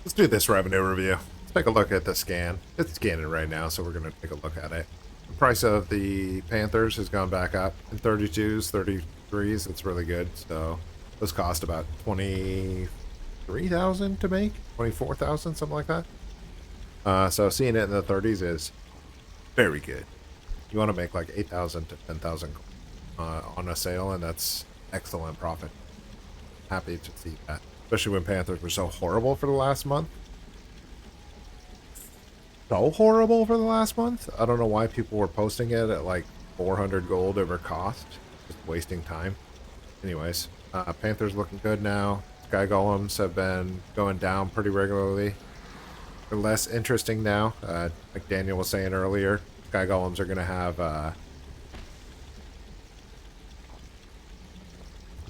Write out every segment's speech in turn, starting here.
Let's do this revenue review. Let's take a look at the scan. It's scanning right now, so we're going to take a look at it. The price of the Panthers has gone back up in 32s, 33s. It's really good. So those cost about 23,000 to make, 24,000, something like that. So seeing it in the 30s is very good. You want to make like 8,000 to 10,000 on a sale, and that's excellent profit. Happy to see that, especially when Panthers were so horrible for the last month. So horrible for the last month. I don't know why people were posting it at like 400 gold over cost. Just wasting time. Anyways, Panthers looking good now. Sky Golems have been going down pretty regularly. They're less interesting now. Like Daniel was saying earlier, Sky Golems are going to have...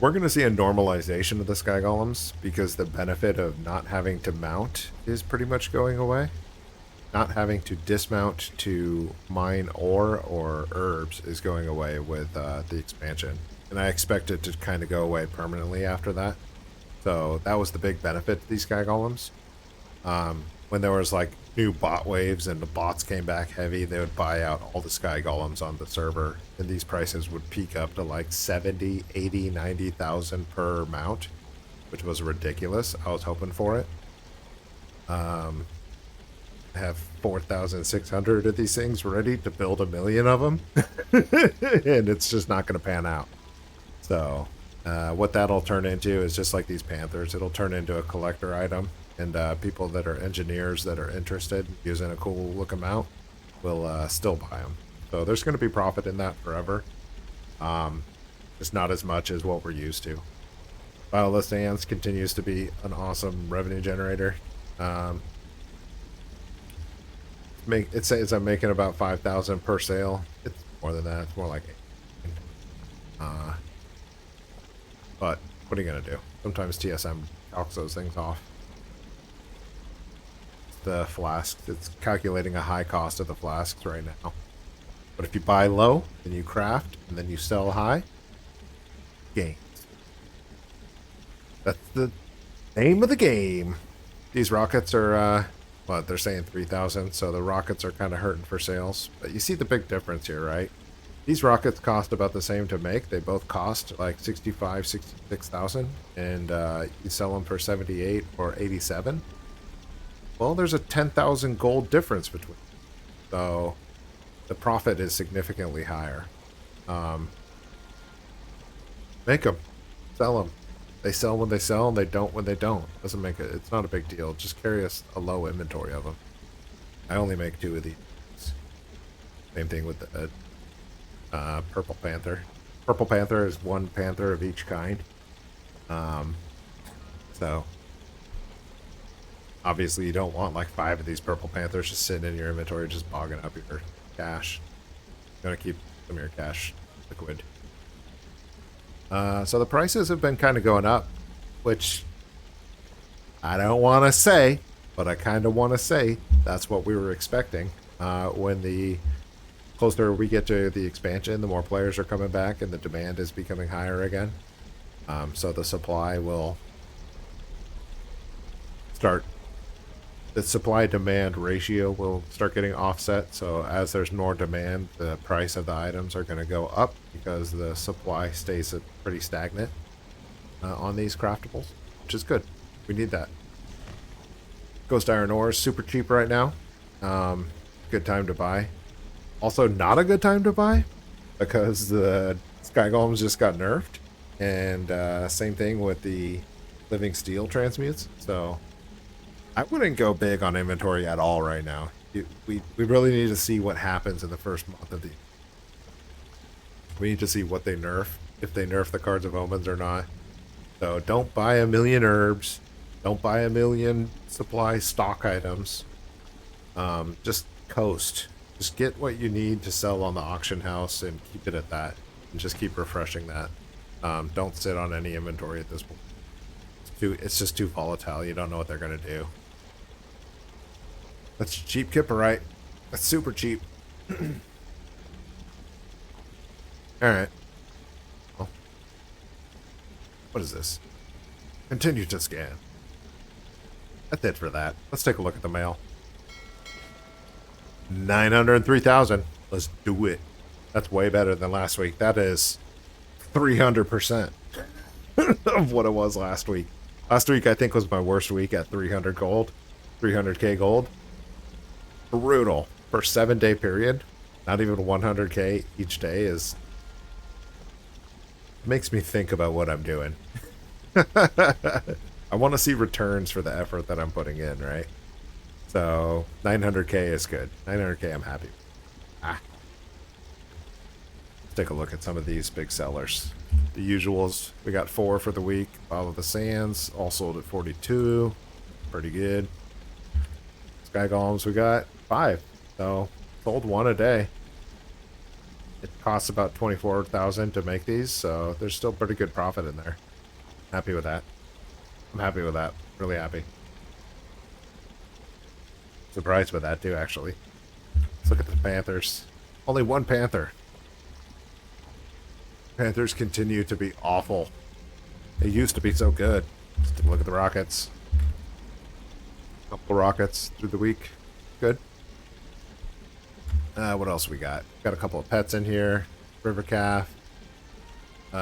we're going to see a normalization of the Sky Golems because the benefit of not having to mount is pretty much going away. Not having to dismount to mine ore or herbs is going away with the expansion. And I expect it to kind of go away permanently after that. So that was the big benefit to these Sky Golems. When there was like new bot waves and the bots came back heavy, they would buy out all the Sky Golems on the server. And these prices would peak up to like 70, 80, 90,000 per mount, which was ridiculous. I was hoping for it. Have 4,600 of these things ready to build 1,000,000 of them. And it's just not going to pan out. So what that'll turn into is just like these Panthers. It'll turn into a collector item. And people that are engineers that are interested in using a cool looking mount will still buy them. So there's going to be profit in that forever. Just not as much as what we're used to. Violist Ants continues to be an awesome revenue generator. It says I'm making about 5,000 per sale. It's more than that. It's more like 8. But what are you gonna do? Sometimes TSM calcs those things off. The flasks. It's calculating a high cost of the flasks right now. But if you buy low, then you craft, and then you sell high, gains. That's the name of the game. These rockets are well, they're saying 3,000, so the rockets are kind of hurting for sales. But you see the big difference here, right? These rockets cost about the same to make. They both cost like 65, 66,000, and you sell them for 78 or 87. Well, there's a 10,000 gold difference between them. So the profit is significantly higher. Make them. Sell them. They sell when they sell, and they don't when they don't. Doesn't make it. It's not a big deal. Just carry a low inventory of them. I only make 2 of these. Same thing with the Purple Panther. Purple Panther is 1 panther of each kind. So obviously you don't want like 5 of these Purple Panthers just sitting in your inventory, just bogging up your cash. You want to keep some of your cash liquid. So the prices have been kind of going up, which I don't want to say, but I kind of want to say that's what we were expecting. When the closer we get to the expansion, the more players are coming back and the demand is becoming higher again. So the supply will start, the supply-demand ratio will start getting offset. So as there's more demand, the price of the items are going to go up because the supply stays pretty stagnant on these craftables, which is good. We need that. Ghost Iron Ore is super cheap right now. Good time to buy. Also not a good time to buy because the Sky Golems just got nerfed. And same thing with the Living Steel transmutes. So I wouldn't go big on inventory at all right now. We really need to see what happens in the first month of the... We need to see what they nerf, if they nerf the Cards of Omens or not. So don't buy 1,000,000 herbs. Don't buy 1,000,000 supply stock items. Just coast. Just get what you need to sell on the auction house and keep it at that. And just keep refreshing that. Don't sit on any inventory at this point. It's just too volatile. You don't know what they're going to do. That's cheap Kipperite. That's super cheap. Alright. Well, what is this? Continue to scan. That's it for that. Let's take a look at the mail. 903,000. Let's do it. That's way better than last week. That is 300% of what it was last week. Last week, I think, was my worst week at 300 gold. 300k gold. Brutal. For a 7-day period. Not even 100k each day is... makes me think about what I'm doing. I want to see returns for the effort that I'm putting in, right? So 900k is good. 900k, I'm happy. Let's take a look at some of these big sellers. The usuals, we got 4 for the week. Follow the Sands, all sold at 42. Pretty good. Sky Golems, we got 5. So sold 1 a day. It costs about 24,000 to make these, so there's still pretty good profit in there. Happy with that. I'm happy with that. Really happy. Surprised with that too, actually. Let's look at the Panthers. Only 1 Panther. Panthers continue to be awful. They used to be so good. Let's take a look at the Rockets. Couple Rockets through the week. Good. What else we got? Got a couple of pets in here. River Calf.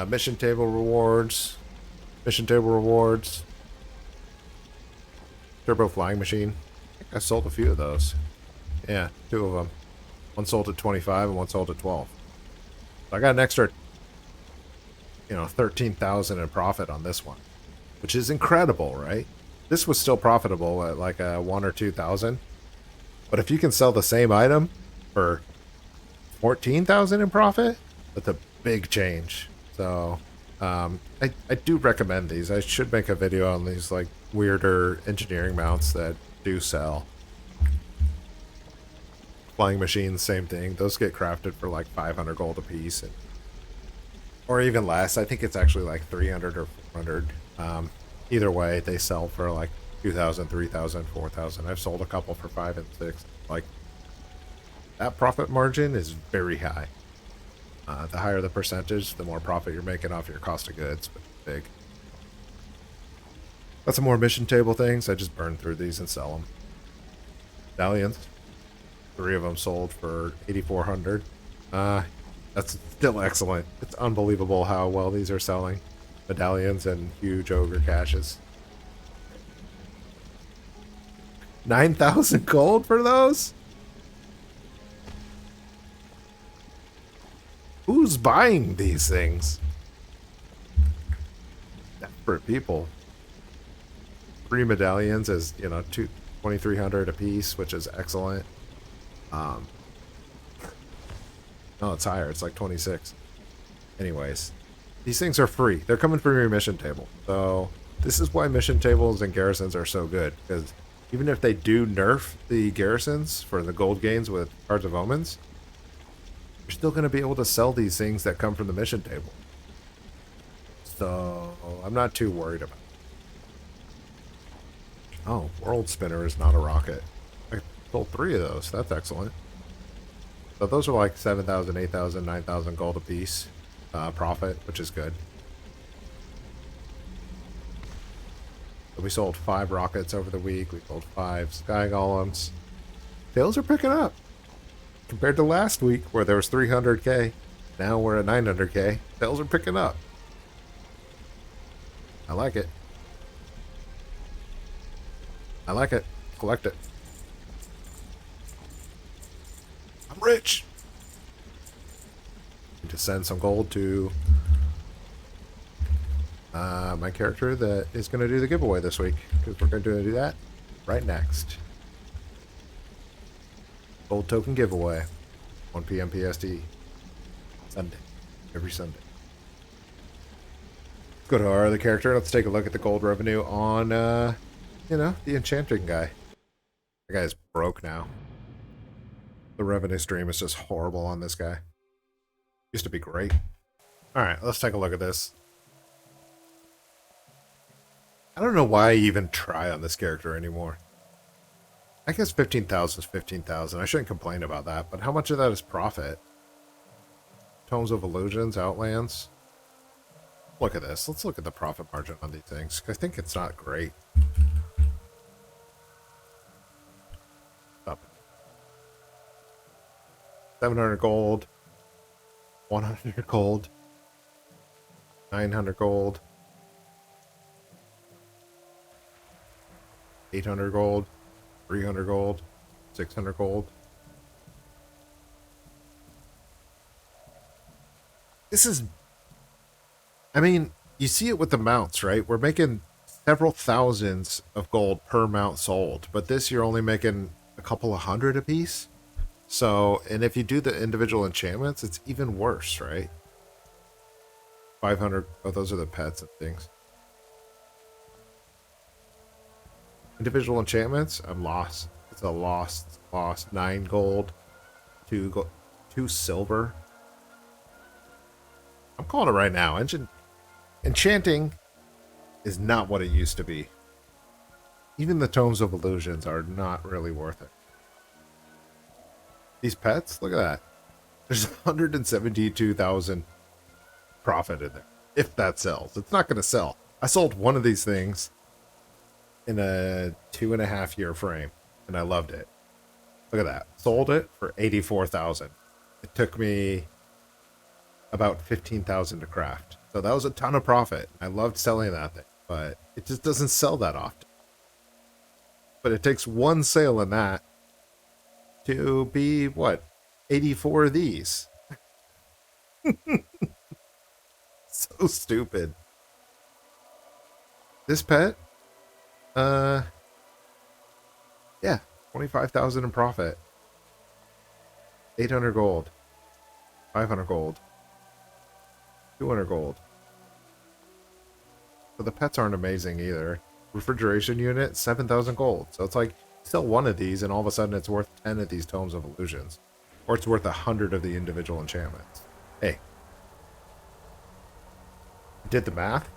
Mission table rewards. Mission table rewards. Turbo Flying Machine. I think I sold a few of those. Yeah, 2 of them. One sold at 25 and one sold at 12. So I got an extra, 13,000 in profit on this one, which is incredible, right? This was still profitable at like 1 or 2,000. But if you can sell the same item for 14,000 in profit, that's a big change. So I do recommend these. I should make a video on these like weirder engineering mounts that do sell. Flying machines, same thing. Those get crafted for like 500 gold a piece, or even less. I think it's actually like 300 or 400. Either way, they sell for like 2,000, 3,000, 4,000. I've sold a couple for 5 and 6. Like, that profit margin is very high. The higher the percentage, the more profit you're making off your cost of goods, but big. Got some more mission table things. I just burn through these and sell them. Medallions. 3 of them sold for 8,400. That's still excellent. It's unbelievable how well these are selling. Medallions and huge ogre caches. 9,000 gold for those? Who's buying these things? Desperate people. 3 medallions is, 2,300 a piece, which is excellent. No, it's higher. It's like 26. Anyways, these things are free. They're coming from your mission table. So this is why mission tables and garrisons are so good, because even if they do nerf the garrisons for the gold gains with Cards of Omens, you're still going to be able to sell these things that come from the mission table. So I'm not too worried about it. Oh, World Spinner is not a rocket. I sold 3 of those. That's excellent. So those are like 7,000, 8,000, 9,000 gold a piece profit, which is good. So we sold 5 rockets over the week. We sold 5 sky golems. Sales are picking up. Compared to last week where there was 300k. Now we're at 900k. Sales are picking up. I like it. I like it. Collect it. I'm rich. Need to send some gold to my character that is going to do the giveaway this week, because we're going to do that right next. Gold token giveaway, 1 p.m. PST, Sunday, every Sunday. Let's go to our other character. Let's take a look at the gold revenue on, the enchanting guy. The guy's broke now. The revenue stream is just horrible on this guy. Used to be great. Alright, let's take a look at this. I don't know why I even try on this character anymore. I guess 15,000 is 15,000. I shouldn't complain about that, but how much of that is profit? Tomes of Illusions, Outlands. Look at this. Let's look at the profit margin on these things. I think it's not great. 700 gold, 100 gold, 900 gold, 800 gold, 300 gold, 600 gold. This is, I mean, you see it with the mounts, right? We're making several thousands of gold per mount sold, but this you're only making a couple of hundred a piece. So, and if you do the individual enchantments, it's even worse, right? 500. Oh, those are the pets and things. Individual enchantments, I'm lost. It's a lost. 9 gold, 2 silver. I'm calling it right now. Enchanting is not what it used to be. Even the Tomes of Illusions are not really worth it. These pets, look at that. There's 172,000 profit in there. If that sells. It's not going to sell. I sold one of these things in a 2.5 year frame, and I loved it. Look at that. Sold it for 84,000. It took me about 15,000 to craft. So that was a ton of profit. I loved selling that thing, but it just doesn't sell that often. But it takes one sale in that to be, what, 84 of these. So stupid. This pet, yeah, 25,000 in profit. 800 gold. 500 gold. 200 gold. So the pets aren't amazing either. Refrigeration unit, 7,000 gold. So it's like, sell one of these and all of a sudden it's worth 10 of these Tomes of Illusions. Or it's worth 100 of the individual enchantments. Hey. You did the math?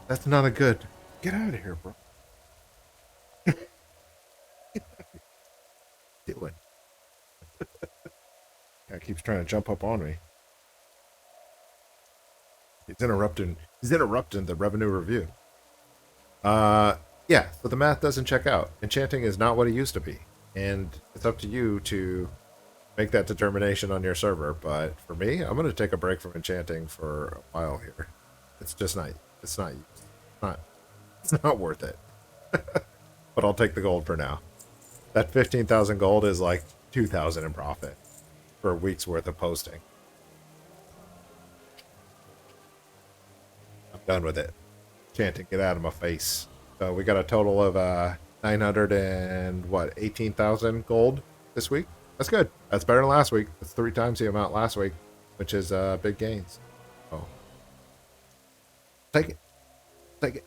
That's not a good... Get out of here, bro. Doing. Guy keeps trying to jump up on me. He's interrupting the revenue review. Yeah, so the math doesn't check out. Enchanting is not what it used to be. And it's up to you to make that determination on your server. But for me, I'm going to take a break from enchanting for a while here. It's just not, it's not worth it. But I'll take the gold for now. That 15,000 gold is like 2,000 in profit for a week's worth of posting. I'm done with it. Enchanting, get out of my face. So we got a total of 900 and what, 18,000 gold this week. That's good. That's better than last week. That's 3 times the amount last week, which is big gains. Oh, take it. Take it.